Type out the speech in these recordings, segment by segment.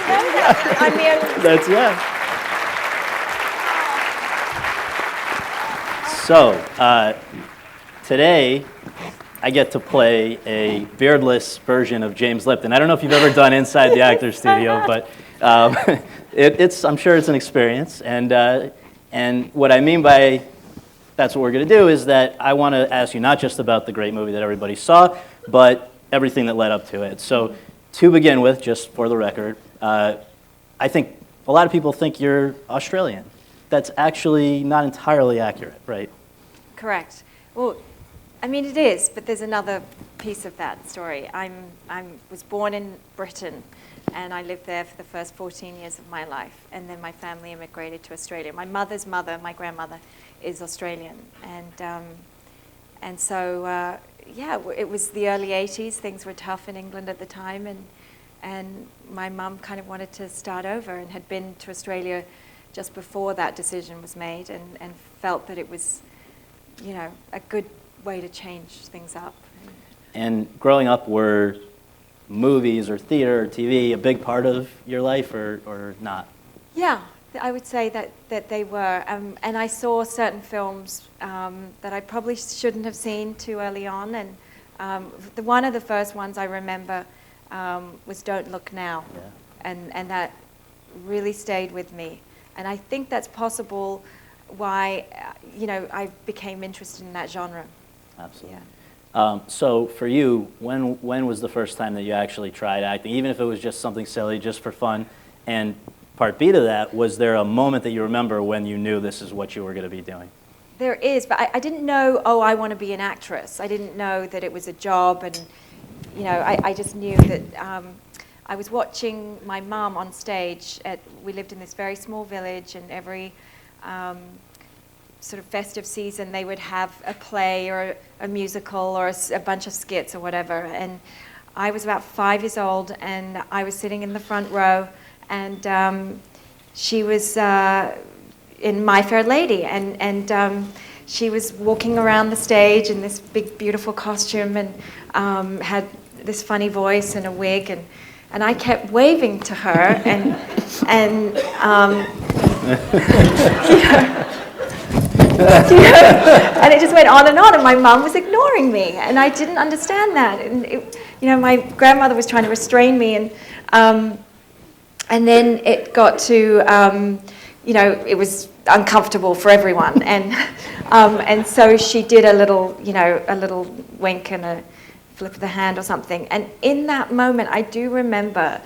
I mean, That's yeah. So, today I get to play a beardless version of James Lipton. I don't know if you've ever done Inside the Actors Studio, but I'm sure it's an experience. And what I mean by that's what we're going to do is that I want to ask you not just about the great movie that everybody saw, but everything that led up to it. So to begin with, just for the record, I think a lot of people think you're Australian. That's actually not entirely accurate, right? correct. Well, I mean, it is, but there's another piece of that story. I was born in Britain, and I lived there for the first 14 years of my life, and then my family immigrated to Australia. My mother's mother, my grandmother, is Australian, and so yeah, it was the early 80s. Things were tough in England at the time, and my mum kind of wanted to start over and had been to Australia just before that decision was made, and felt that it was, you know, a good way to change things up. And growing up, were movies or theater or TV a big part of your life or not? Yeah, I would say that they were. And I saw certain films that I probably shouldn't have seen too early on. And one of the first ones I remember was Don't Look Now. Yeah. And that really stayed with me. And I think that's possible why, you know, I became interested in that genre. Absolutely. Yeah. So for you, when was the first time that you actually tried acting, even if it was just something silly, just for fun? And part B to that, was there a moment that you remember when you knew this is what you were going to be doing? There is, but I didn't know, oh, I want to be an actress. I didn't know that it was a job, and, you know, I just knew that I was watching my mum on stage. We lived in this very small village, and every sort of festive season they would have a play or a musical or a bunch of skits or whatever. And I was about 5 years old, and I was sitting in the front row, and she was in My Fair Lady, and she was walking around the stage in this big, beautiful costume, and had this funny voice and a wig, and I kept waving to her, and it just went on, and my mum was ignoring me, and I didn't understand that. And you know, my grandmother was trying to restrain me, and then it got to, you know, it was uncomfortable for everyone, and so she did a little, you know, a little wink and a flip of the hand or something. And in that moment, I do remember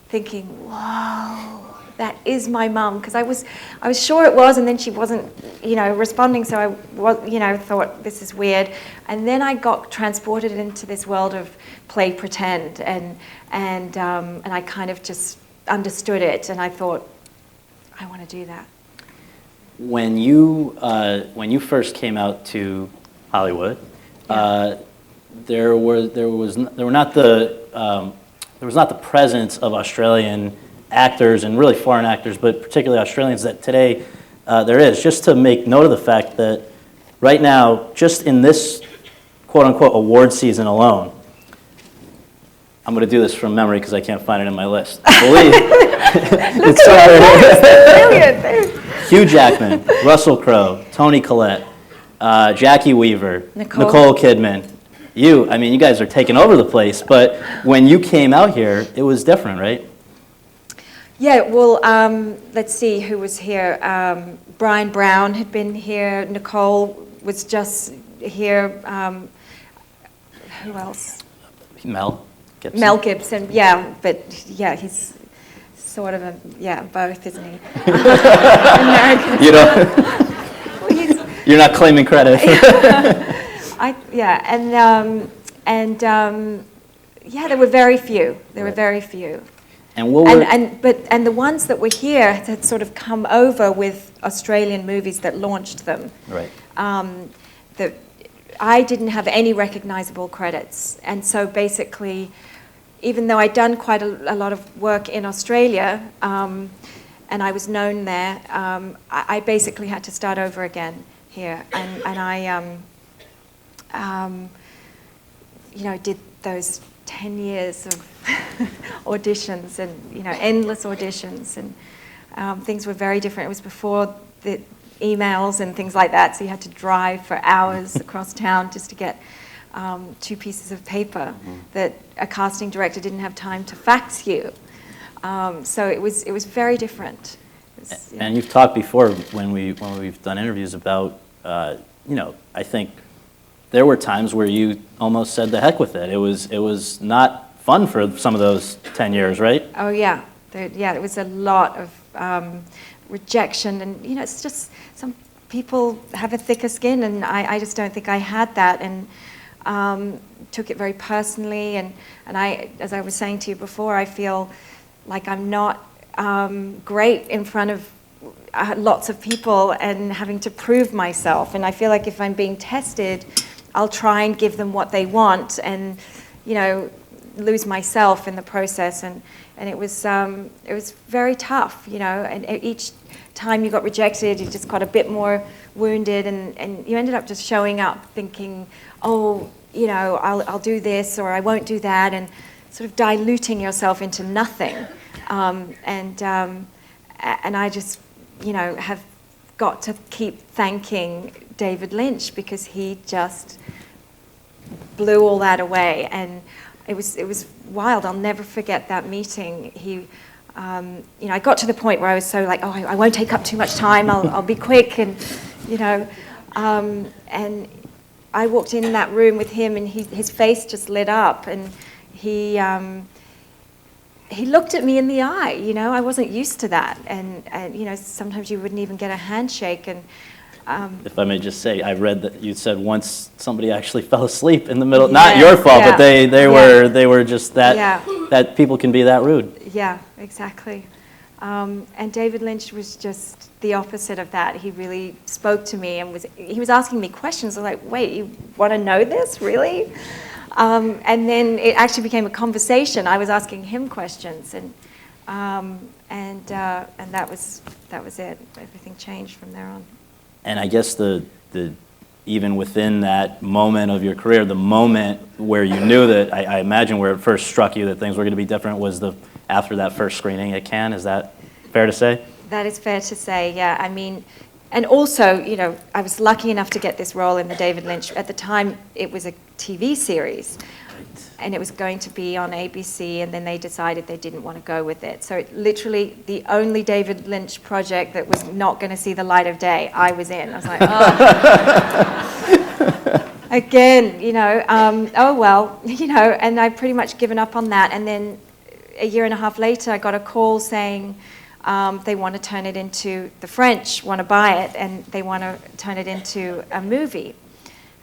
thinking, whoa, that is my mum, because I was sure it was, and then she wasn't, you know, responding, so I was, you know, thought this is weird. And then I got transported into this world of play pretend, and I kind of just understood it, and I thought, I want to do that. When you first came out to Hollywood, Yeah. There was not the presence of Australian actors and really foreign actors, but particularly Australians, that today there is. Just to make note of the fact that right now, just in this quote-unquote award season alone, I'm going to do this from memory because I can't find it in my list. I believe it's Hugh Jackman, Russell Crowe, Toni Collette, Jackie Weaver, Nicole Kidman. I mean, you guys are taking over the place, but when you came out here, it was different, right? Yeah, well, let's see who was here. Brian Brown had been here. Nicole was just here. Who else? Mel Gibson. Mel Gibson, yeah, but yeah, he's sort of both, isn't he? American. You know, you're not claiming credit. There were very few. There were very few. And what were and the ones that were here had sort of come over with Australian movies that launched them. Right. I didn't have any recognizable credits, and so basically, even though I'd done quite a lot of work in Australia, and I was known there, I basically had to start over again here, and I you know, did those 10 years of auditions and, endless auditions, and things were very different. It was before the emails and things like that, so you had to drive for hours across town just to get 2 pieces of paper that a casting director didn't have time to fax you. So it was very different. And you've talked before when we've done interviews about, I think there were times where you almost said the heck with it. It was not fun for some of those 10 years, right? Oh yeah, there was a lot of rejection, and it's just some people have a thicker skin, and I just don't think I had that, and took it very personally, and I, as I was saying to you before, I feel like I'm not great in front of lots of people and having to prove myself, and I feel like if I'm being tested, I'll try and give them what they want, and lose myself in the process, and it was very tough, and each time you got rejected, you just got a bit more wounded, and you ended up just showing up thinking, oh, I'll do this or I won't do that, and sort of diluting yourself into nothing. And I just, have got to keep thanking David Lynch, because he just blew all that away, and it was wild. I'll never forget that meeting. He, I got to the point where I was so like, oh, I won't take up too much time. I'll be quick, and and I walked in that room with him, and his face just lit up, and he looked at me in the eye. I wasn't used to that, and sometimes you wouldn't even get a handshake, and. If I may just say, I read that you said once somebody actually fell asleep in the middle. Not your fault, but they were just that that people can be that rude. Yeah, exactly. And David Lynch was just the opposite of that. He really spoke to me, and he was asking me questions. I was like, wait, you want to know this, really? And then it actually became a conversation. I was asking him questions, and that was it. Everything changed from there on. And I guess the even within that moment of your career, the moment where you knew that, I imagine where it first struck you that things were going to be different was after that first screening at Cannes. Is that fair to say? That is fair to say, yeah. I mean, and also, I was lucky enough to get this role in the David Lynch. At the time, it was a TV series. And it was going to be on ABC, and then they decided they didn't want to go with it. So literally the only David Lynch project that was not going to see the light of day, I was in. I was like, oh. Again, oh well, and I'd pretty much given up on that. And then a year and a half later, I got a call saying they want to turn it into, the French want to buy it, and they want to turn it into a movie.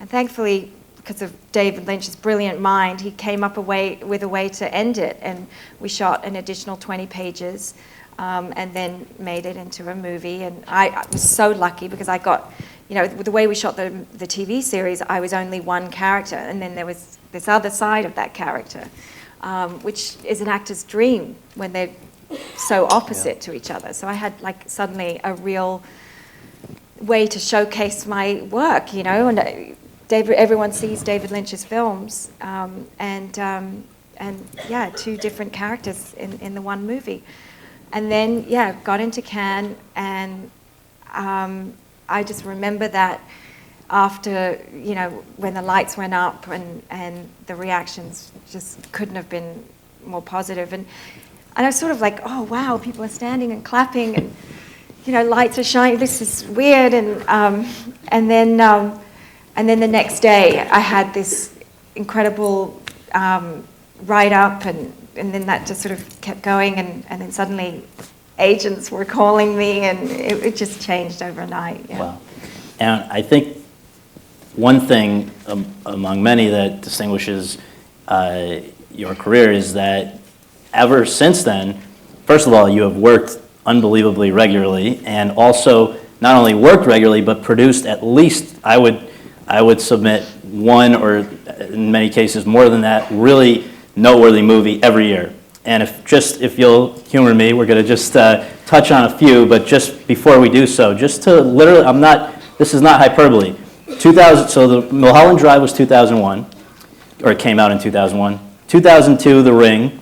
And thankfully, because of David Lynch's brilliant mind, he came up with a way to end it, and we shot an additional 20 pages and then made it into a movie. And I was so lucky because I got, with the way we shot the TV series, I was only one character, and then there was this other side of that character, which is an actor's dream when they're so opposite to each other. So I had suddenly a real way to showcase my work, and everyone sees David Lynch's films, and 2 different characters in the one movie. And then, got into Cannes, and I just remember that after, when the lights went up and the reactions just couldn't have been more positive. And I was sort of like, oh, wow, people are standing and clapping, and, lights are shining, this is weird. And then the next day, I had this incredible write-up, and then that just sort of kept going, and then suddenly agents were calling me, and it just changed overnight. Yeah. Wow. And I think one thing among many that distinguishes your career is that ever since then, first of all, you have worked unbelievably regularly, and also not only worked regularly, but produced at least, I would submit, one, or in many cases more than that, really noteworthy movie every year. And if you'll humor me, we're going to just touch on a few, but just before we do so, just to literally, this is not hyperbole. So the Mulholland Drive was 2001, or it came out in 2001. 2002, The Ring,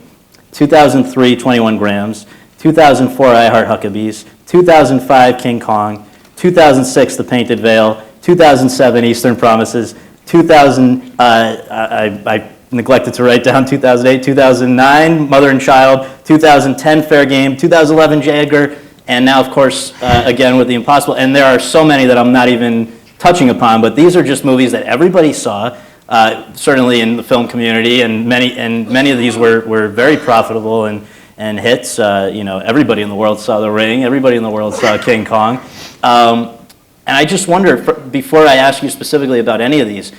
2003, 21 Grams, 2004, I Heart Huckabees, 2005, King Kong, 2006, The Painted Veil, 2007, Eastern Promises, 2000, I neglected to write down 2008, 2009, Mother and Child, 2010, Fair Game, 2011, J. Edgar, and now, of course, again with The Impossible. And there are so many that I'm not even touching upon, but these are just movies that everybody saw, certainly in the film community, and many of these were very profitable and hits. Everybody in the world saw The Ring, everybody in the world saw King Kong. And I just wonder, before I ask you specifically about any of these,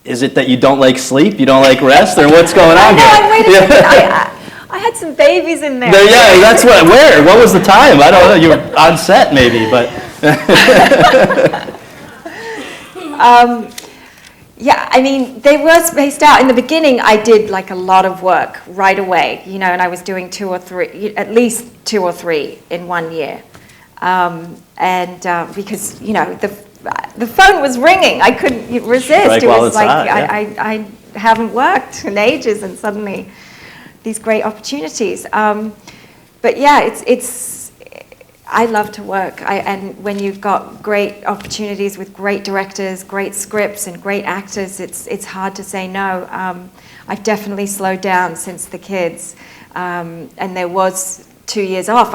is it that you don't like sleep, you don't like rest, or what's going on here? Wait a second. I had some babies in there. Yeah, that's where? What was the time? I don't know. You were on set maybe, but. Yeah, I mean, they were spaced out. In the beginning, I did like a lot of work right away, and I was doing at least two or three in 1 year. Because, the phone was ringing. I couldn't resist. It was like, I haven't worked in ages, and suddenly these great opportunities. But yeah, I love to work. And when you've got great opportunities with great directors, great scripts, and great actors, it's hard to say no. I've definitely slowed down since the kids. And there was 2 years off.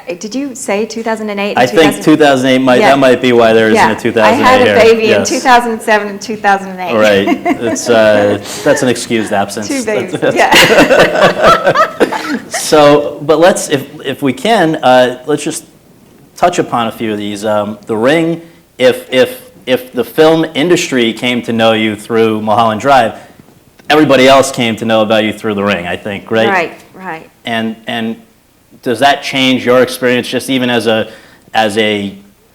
Did you say 2008? I think 2008 that might be why there isn't a 2008. I had a baby in 2007 and 2008. Right. That's an excused absence. 2 babies. Yeah. So, but if we can, let's just touch upon a few of these. The Ring. If the film industry came to know you through Mulholland Drive, everybody else came to know about you through The Ring, I think, right? Right. And does that change your experience, just even as a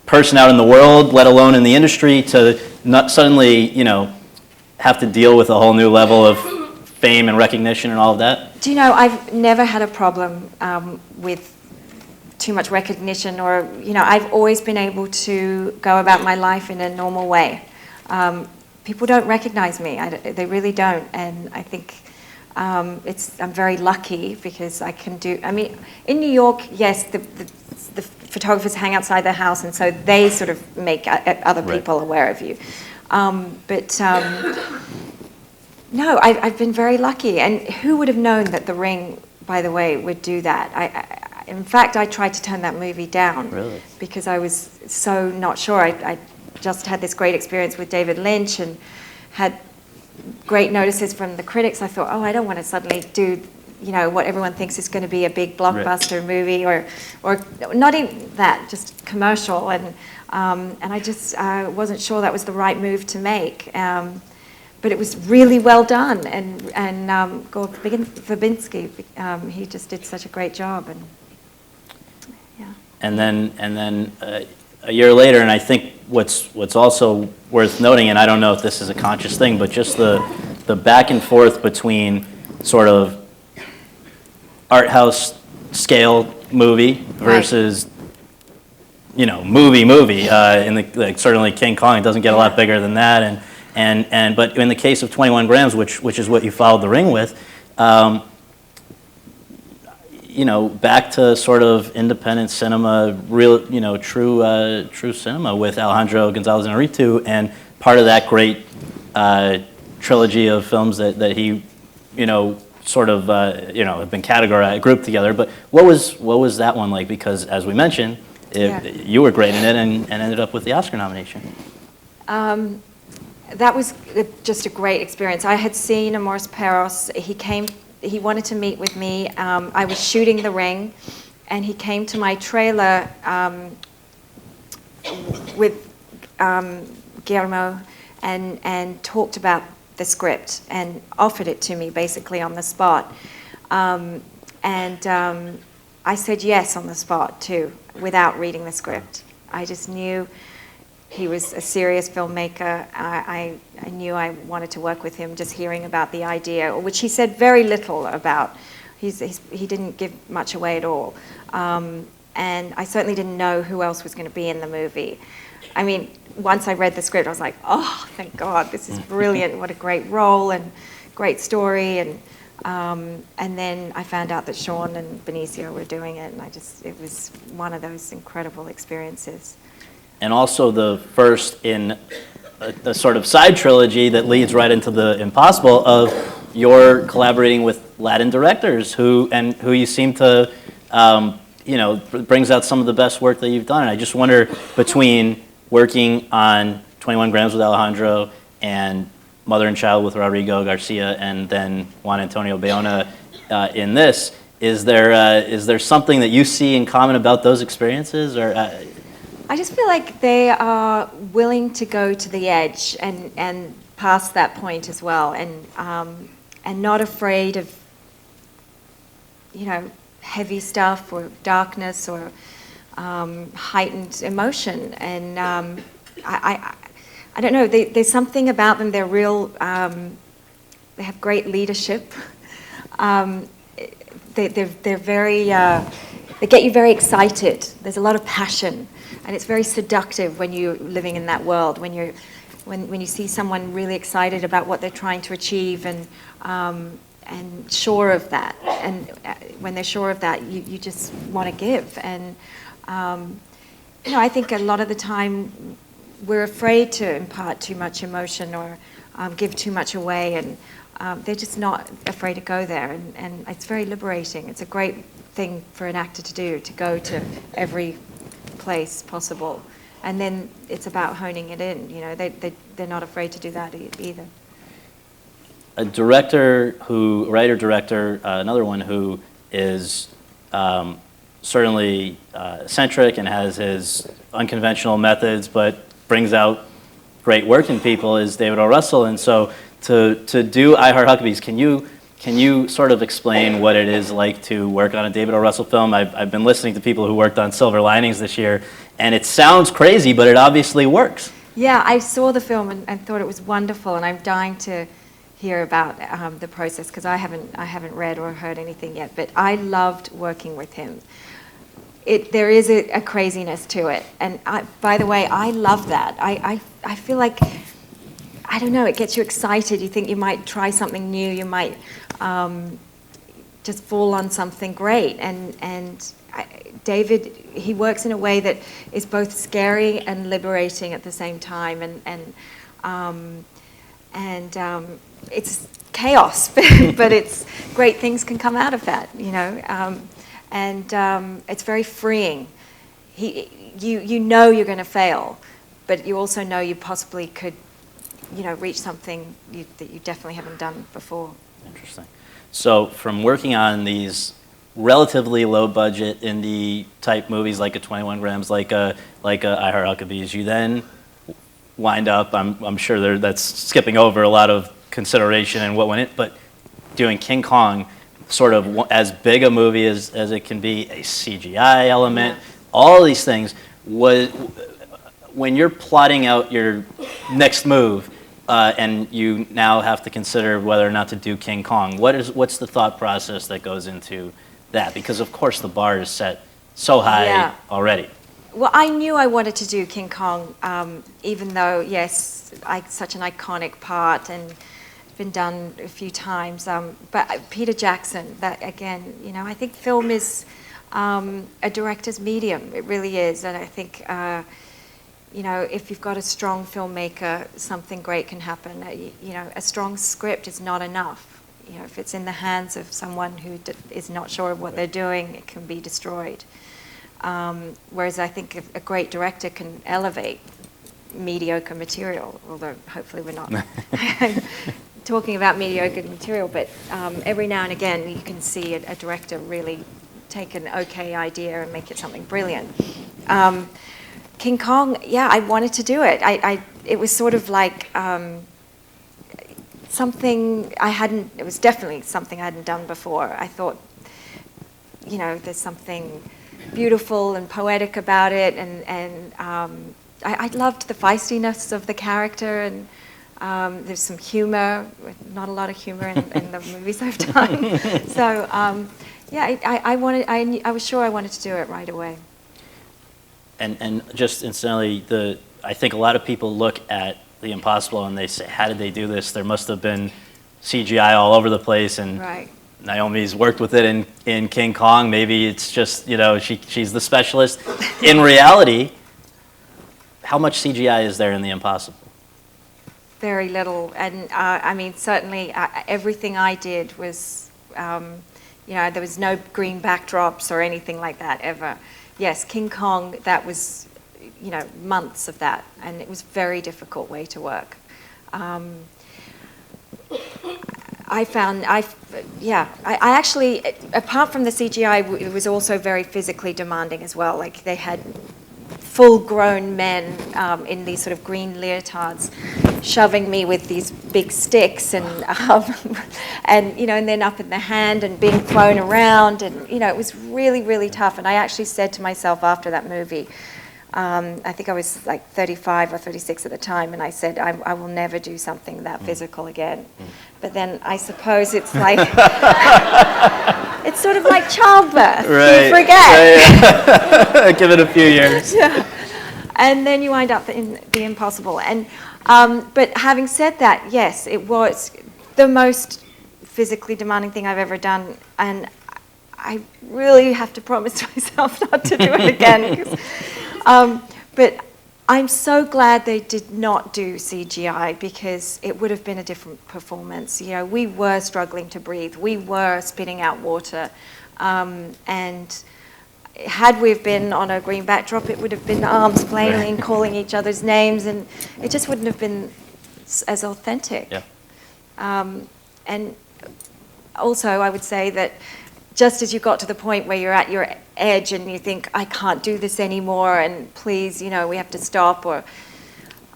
person out in the world, let alone in the industry, to not suddenly, have to deal with a whole new level of fame and recognition and all of that? Do you know, I've never had a problem with too much recognition, or, I've always been able to go about my life in a normal way. People don't recognize me. They really don't. And I think I'm very lucky because I can do, in New York, yes, the photographers hang outside their house, and so they sort of make other people aware of you. No, I've been very lucky. And who would have known that The Ring, by the way, would do that? In fact, I tried to turn that movie down. Really? Because I was so not sure. I just had this great experience with David Lynch and had great notices from the critics. I thought, I don't want to suddenly do, what everyone thinks is going to be a big blockbuster movie, or not even that, just commercial. And I just wasn't sure that was the right move to make. But it was really well done, and Gord Verbinski, he just did such a great job, and yeah. And then a year later, and I think what's also worth noting, and I don't know if this is a conscious thing, but just the back and forth between sort of art house scale movie versus movie. Certainly King Kong doesn't get a lot bigger than that, but in the case of 21 Grams, which is what you followed The Ring with, back to sort of independent cinema, real, true cinema with Alejandro González Iñárritu, and part of that great trilogy of films that he, sort of, have been categorized, grouped together. But what was that one like? Because as we mentioned, you were great in it and ended up with the Oscar nomination. That was just a great experience. I had seen Amores Perros. He wanted to meet with me. I was shooting The Ring, and he came to my trailer with Guillermo and talked about the script and offered it to me basically on the spot. I said yes on the spot too, without reading the script. I just knew he was a serious filmmaker. I knew I wanted to work with him, just hearing about the idea, which he said very little about. He didn't give much away at all. And I certainly didn't know who else was going to be in the movie. I mean, once I read the script, I was like, oh, thank God, this is brilliant. What a great role. And great story, and then I found out that Sean and Benicio were doing it, and it was one of those incredible experiences. And also the first in a sort of side trilogy that leads right into the impossible of you're collaborating with Latin directors who you seem to, brings out some of the best work that you've done. And I just wonder, between working on 21 Grams with Alejandro and Mother and Child with Rodrigo Garcia and then Juan Antonio Bayona in this, is there something that you see in common about those experiences? Or I just feel like they are willing to go to the edge and past that point as well, and not afraid of, heavy stuff or darkness or heightened emotion. And I don't know, there's something about them. They're real, they have great leadership. They're very, they get you very excited. There's a lot of passion, and it's very seductive when you're living in that world, when you see someone really excited about what they're trying to achieve and sure of that. And when they're sure of that, you just want to give. And I think a lot of the time we're afraid to impart too much emotion or give too much away, and they're just not afraid to go there. And it's very liberating. It's a great thing for an actor to do, to go to every place possible. And then it's about honing it in. They're not afraid to do that either. A writer-director, another one who is certainly eccentric and has his unconventional methods, but brings out great work in people, is David O. Russell. And so to do I Heart Huckabees, can you sort of explain what it is like to work on a David O. Russell film? I've been listening to people who worked on Silver Linings this year, and it sounds crazy, but it obviously works. Yeah, I saw the film and thought it was wonderful, and I'm dying to hear about the process, because I haven't read or heard anything yet. But I loved working with him. There is a craziness to it, and by the way, I love that. I feel like, I don't know, it gets you excited. You think you might try something new. You might just fall on something great. And David, he works in a way that is both scary and liberating at the same time. And it's chaos, but it's great things can come out of that, and it's very freeing. You know you're going to fail, but you also know you possibly could, reach something that you definitely haven't done before. Interesting. So from working on these relatively low budget indie type movies like a 21 Grams, like a I Heart Huckabees, you then wind up, I'm sure that's skipping over a lot of consideration and what went in, but doing King Kong, sort of as big a movie as it can be, a CGI element, all these things. When you're plotting out your next move, and you now have to consider whether or not to do King Kong, what's the thought process that goes into that? Because of course the bar is set so high already. Well, I knew I wanted to do King Kong, even though, yes, such an iconic part and it's been done a few times. But Peter Jackson, that again, I think film is a director's medium. It really is. And I think, if you've got a strong filmmaker, something great can happen. A strong script is not enough. If it's in the hands of someone who is not sure of what they're doing, it can be destroyed. Whereas I think a great director can elevate mediocre material, although hopefully we're not talking about mediocre material, but every now and again you can see a director really take an okay idea and make it something brilliant. King Kong, I wanted to do it. It was sort of like something it was definitely something I hadn't done before. I thought, there's something beautiful and poetic about it, and I loved the feistiness of the character, and there's some humor, not a lot of humor in the movies I've done. So I was sure I wanted to do it right away. And just incidentally, I think a lot of people look at The Impossible and they say, how did they do this? There must have been CGI all over the place, and Right. Naomi's worked with it in King Kong. Maybe it's just, she's the specialist. In reality, how much CGI is there in The Impossible? Very little, and I mean, certainly everything I did was, there was no green backdrops or anything like that ever. Yes, King Kong, that was, months of that, and it was a very difficult way to work. I actually, apart from the CGI, it was also very physically demanding as well. Like, they had full-grown men in these sort of green leotards shoving me with these big sticks and and then up in the hand and being thrown around, and it was really, really tough. And I actually said to myself after that movie, I think I was like 35 or 36 at the time, and I said, I will never do something that physical again. But then I suppose it's like, it's sort of like childbirth. Right. You forget. Right. Give it a few years. Yeah. And then you wind up in The Impossible. And but having said that, yes, it was the most physically demanding thing I've ever done, and I really have to promise myself not to do it again. But I'm so glad they did not do CGI, because it would have been a different performance. We were struggling to breathe. We were spitting out water. And had we been on a green backdrop, it would have been arms flailing, calling each other's names, and it just wouldn't have been as authentic. Yeah. And also, I would say that just as you got to the point where you're at your edge and you think, I can't do this anymore, and please, we have to stop, or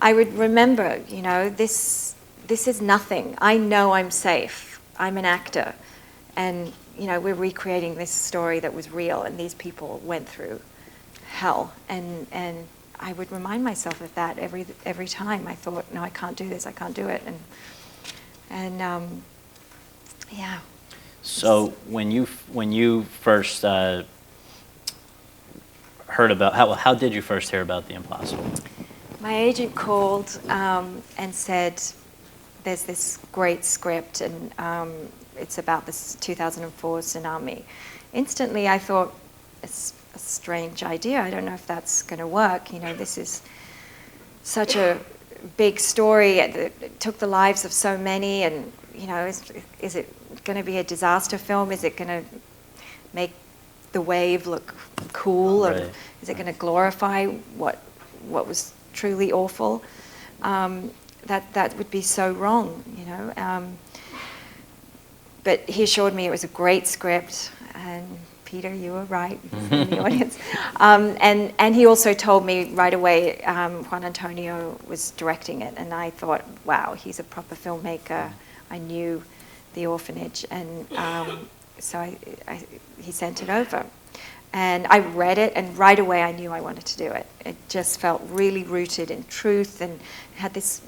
I would remember, this is nothing. I know I'm safe. I'm an actor. And, we're recreating this story that was real, and these people went through hell. And I would remind myself of that every time. I thought, no, I can't do this. I can't do it. And yeah. So when you first heard about, how did you first hear about The Impossible? My agent called and said, there's this great script, and it's about this 2004 tsunami. Instantly, I thought, it's a strange idea. I don't know if that's going to work. This is such a big story. It took the lives of so many, and, is it going to be a disaster film? Is it going to make the wave look cool? Right. Or is it going to glorify what was truly awful? That would be so wrong, But he assured me it was a great script, and Peter, you were right in the audience. And he also told me right away Juan Antonio was directing it, and I thought, wow, he's a proper filmmaker. I knew The Orphanage, and so he sent it over. And I read it, and right away I knew I wanted to do it. It just felt really rooted in truth, and had this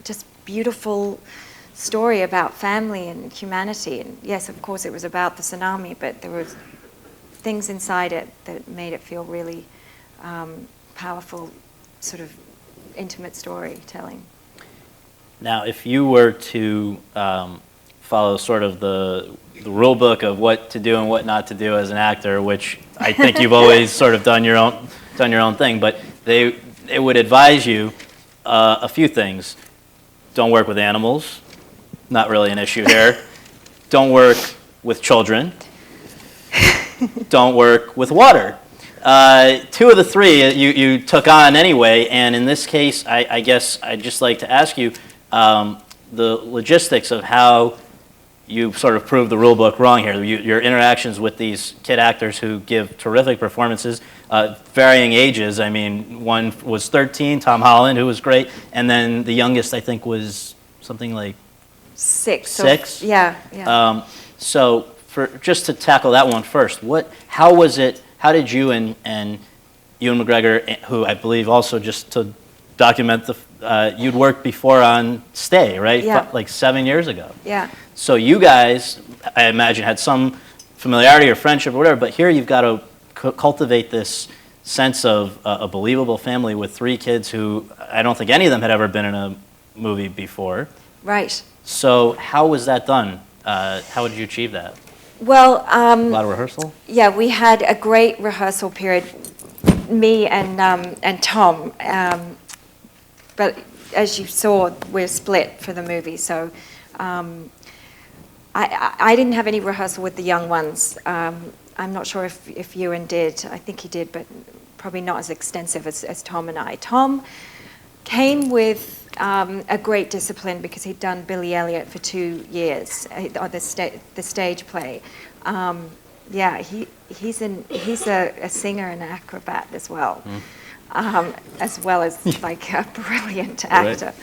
just beautiful story about family and humanity. And yes, of course, it was about the tsunami, but there were things inside it that made it feel really powerful, sort of intimate storytelling. Now, if you were to follow sort of the rule book of what to do and what not to do as an actor, which I think you've always sort of done your own thing, but it would advise you a few things. Don't work with animals. Not really an issue here. Don't work with children. Don't work with water. Two of the three you took on anyway, and in this case, I guess I'd just like to ask you the logistics of how you sort of proved the rule book wrong here. Your interactions with these kid actors who give terrific performances, varying ages. I mean, one was 13, Tom Holland, who was great, and then the youngest, I think, was something like Six. Yeah. So just to tackle that one first, how was it? How did you and Ewan McGregor, who I believe also, just to document you'd worked before on Stay, right? Yeah. Like 7 years ago. Yeah. So you guys, I imagine, had some familiarity or friendship or whatever, but here you've got to cultivate this sense of a believable family with three kids who I don't think any of them had ever been in a movie before. Right. So how was that done? How did you achieve that? Well, A lot of rehearsal? yeah, we had a great rehearsal period, me and Tom. But as you saw, we're split for the movie, so I didn't have any rehearsal with the young ones. I'm not sure if Ewan did. I think he did, but probably not as extensive as Tom and I. Tom came with a great discipline because he'd done Billy Elliot for 2 years, or the stage play. Yeah, he's a singer and acrobat as well. As well as like a brilliant actor.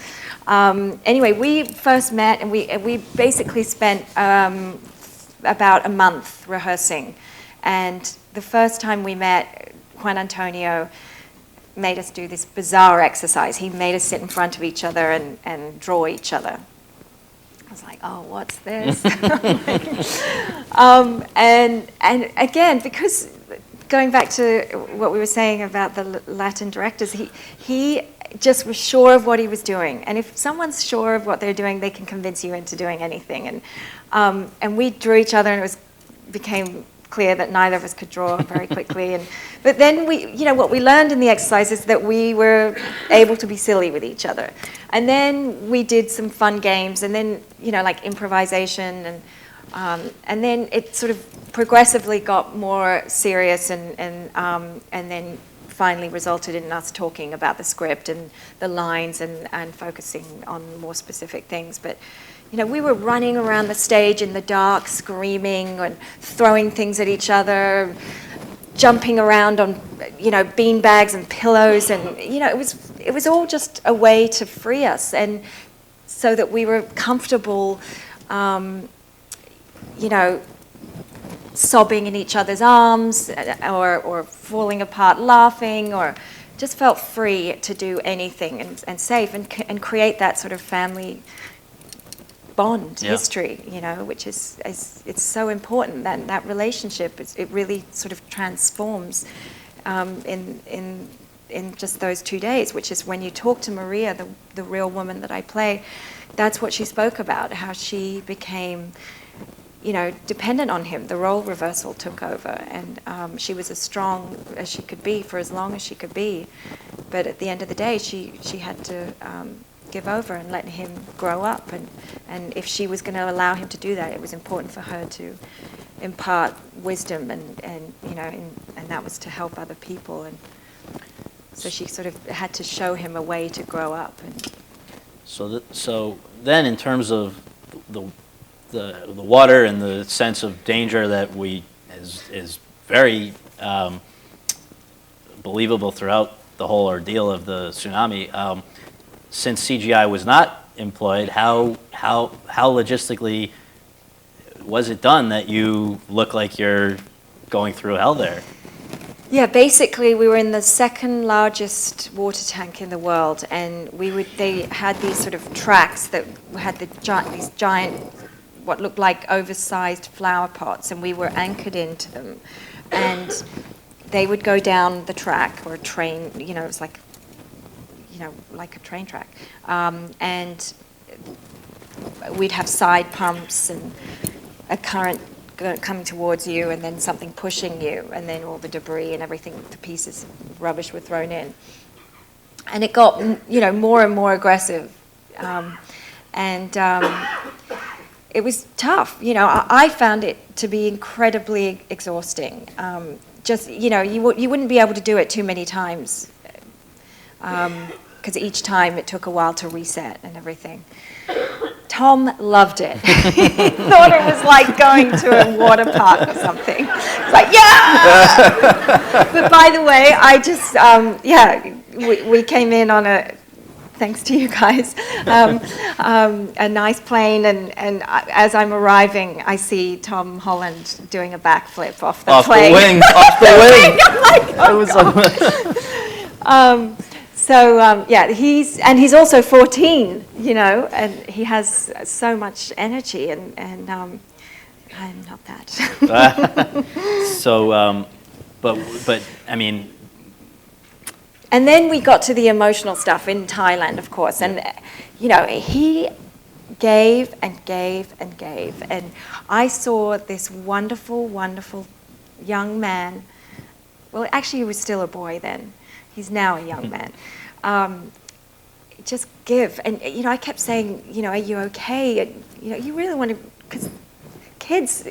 Right. Anyway, we first met and we basically spent about a month rehearsing. And the first time we met, Juan Antonio made us do this bizarre exercise. He made us sit in front of each other and draw each other. I was like, oh, what's this? And again, because going back to what we were saying about the Latin directors, he just was sure of what he was doing. And if someone's sure of what they're doing, they can convince you into doing anything. And we drew each other, and became clear that neither of us could draw very quickly. But then what we learned in the exercise is that we were able to be silly with each other. And then we did some fun games, and then like improvisation, and then it sort of progressively got more serious, and then finally resulted in us talking about the script and the lines and focusing on more specific things. But we were running around the stage in the dark, screaming and throwing things at each other, jumping around on bean bags and pillows, and it was all just a way to free us, and so that we were comfortable sobbing in each other's arms, or falling apart laughing, or just felt free to do anything and safe, and create that sort of family bond, history, which is it's so important, that relationship. It really sort of transforms in just those 2 days, which is when you talk to Maria, the real woman that I play. That's what she spoke about, how she became dependent on him. The role reversal took over, and she was as strong as she could be for as long as she could be. But at the end of the day, she had to give over and let him grow up. And if she was going to allow him to do that, it was important for her to impart wisdom, and that was to help other people. And so she sort of had to show him a way to grow up. And so then, in terms of the water and the sense of danger that is very believable throughout the whole ordeal of the tsunami. Since CGI was not employed, how logistically was it done that you look like you're going through hell there? Yeah, basically we were in the second largest water tank in the world, and they had these sort of tracks that had these giant, what looked like oversized flower pots, and we were anchored into them. And they would go down the track, or a train, it was like a train track. And we'd have side pumps and a current coming towards you, and then something pushing you, and then all the debris and everything, the pieces of rubbish were thrown in. And it got, more and more aggressive. It was tough. I found it to be incredibly exhausting. You wouldn't be able to do it too many times, because each time it took a while to reset and everything. Tom loved it. He thought it was like going to a water park or something. It's like, yeah! But by the way, we came in on thanks to you guys, a nice plane, and as I'm arriving, I see Tom Holland doing a backflip off the plane. Off the wing! I'm like, oh, God. He's also 14, and he has so much energy, and I'm not that. But I mean. And then we got to the emotional stuff in Thailand, of course, and he gave and gave and gave. And I saw this wonderful, wonderful young man. Well, actually, he was still a boy then. He's now a young man. Just give. And, I kept saying, are you okay? And, you really want to, because kids,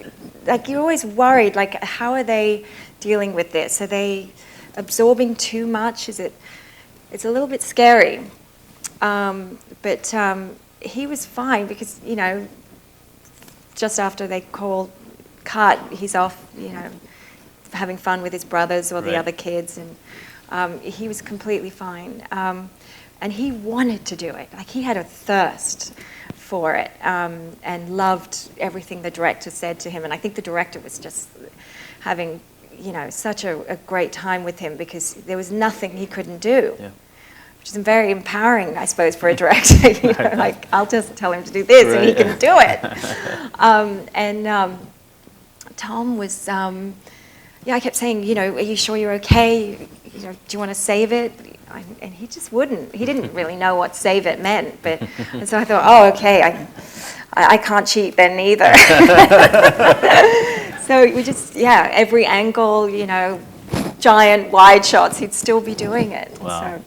like, you're always worried, like, how are they dealing with this? Are they absorbing too much? It's a little bit scary. But he was fine because, just after they called cut, he's off, having fun with his brothers or the other kids, and he was completely fine. And he wanted to do it. Like, he had a thirst for it, and loved everything the director said to him. And I think the director was just having, such a great time with him because there was nothing he couldn't do. Yeah. Which is very empowering, I suppose, for a director. Like, I'll just tell him to do this and he can do it. Tom was, I kept saying, are you sure you're okay? Do you want to save it? And he just wouldn't. He didn't really know what save it meant. And so I thought, oh, okay, I can't cheat then either. So we just, every angle, giant wide shots, he'd still be doing it. Wow. So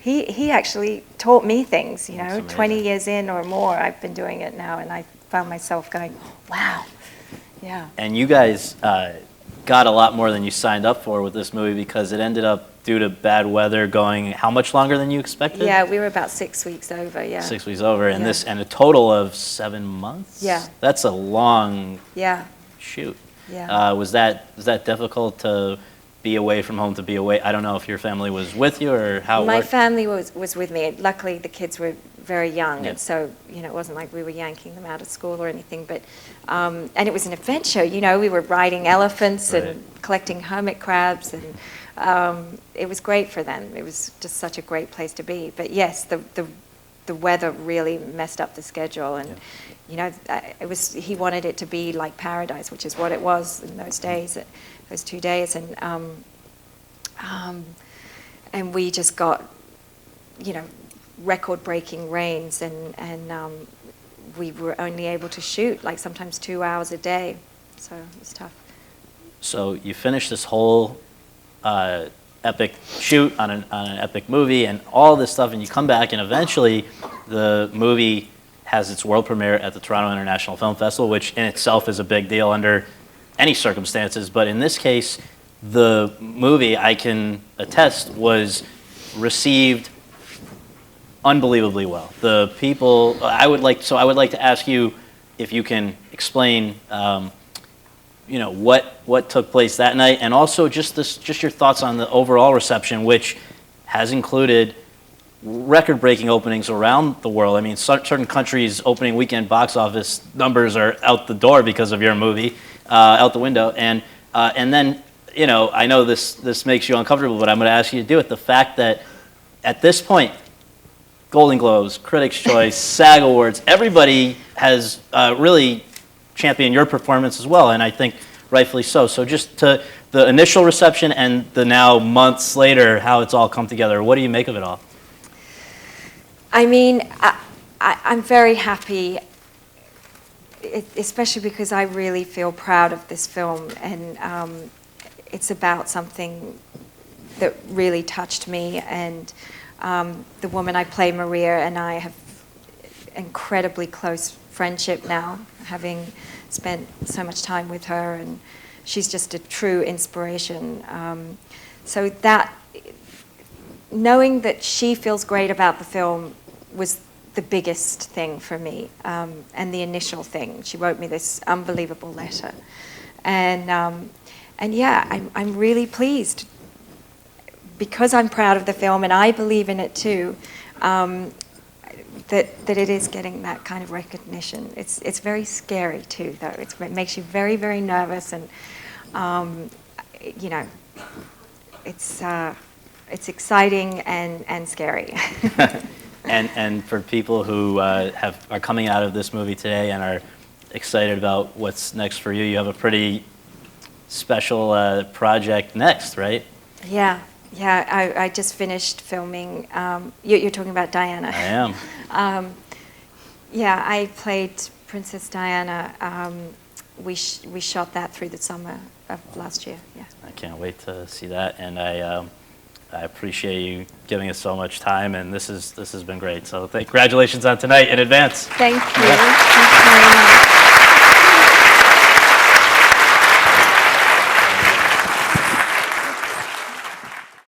he actually taught me things, 20 years in or more, I've been doing it now, and I found myself going, wow, yeah. And you guys got a lot more than you signed up for with this movie because it ended up, due to bad weather, going how much longer than you expected? Yeah, we were about 6 weeks over, 6 weeks over, and and a total of 7 months? Yeah. That's a long shoot. Yeah. Was that difficult to be away from home, to be away? I don't know if your family was with you or how it My worked. family was with me. Luckily, the kids were very young, and so, it wasn't like we were yanking them out of school or anything, but, and it was an adventure, we were riding elephants and collecting hermit crabs, and it was great for them. It was just such a great place to be. But yes, the weather really messed up the schedule, and he wanted it to be like paradise, which is what it was in those days, those 2 days, and we just got record-breaking rains, and we were only able to shoot like sometimes 2 hours a day, so it was tough. So you finished this whole epic shoot on an epic movie and all this stuff, and you come back, and eventually the movie has its world premiere at the Toronto International Film Festival, which in itself is a big deal under any circumstances. But in this case, the movie, I can attest, was received unbelievably well. The people, I would like to ask you if you can explain what took place that night, and also just your thoughts on the overall reception, which has included record-breaking openings around the world. I mean, certain countries' opening weekend box office numbers are out the door because of your movie, out the window. And then, I know this makes you uncomfortable, but I'm going to ask you to do it. The fact that at this point, Golden Globes, Critics' Choice, SAG Awards, everybody has really championed your performance as well, and I think rightfully so. So just to the initial reception and the now months later, how it's all come together, what do you make of it all? I mean, I'm very happy, especially because I really feel proud of this film, and it's about something that really touched me, and the woman I play, Maria, and I have incredibly close friendship now, having spent so much time with her, and she's just a true inspiration. So that, knowing that she feels great about the film was the biggest thing for me, and the initial thing. She wrote me this unbelievable letter, and I'm really pleased because I'm proud of the film and I believe in it too. That it is getting that kind of recognition. It's very scary too, though. It makes you very, very nervous, and it's exciting and scary. And for people who are coming out of this movie today and are excited about what's next for you, you have a pretty special project next, right? Yeah. I just finished filming. You're talking about Diana. I am. Yeah, I played Princess Diana. We shot that through the summer of last year. Yeah. I can't wait to see that, and I appreciate you giving us so much time, and this has been great. So congratulations on tonight in advance. Thank you. Thank you very much.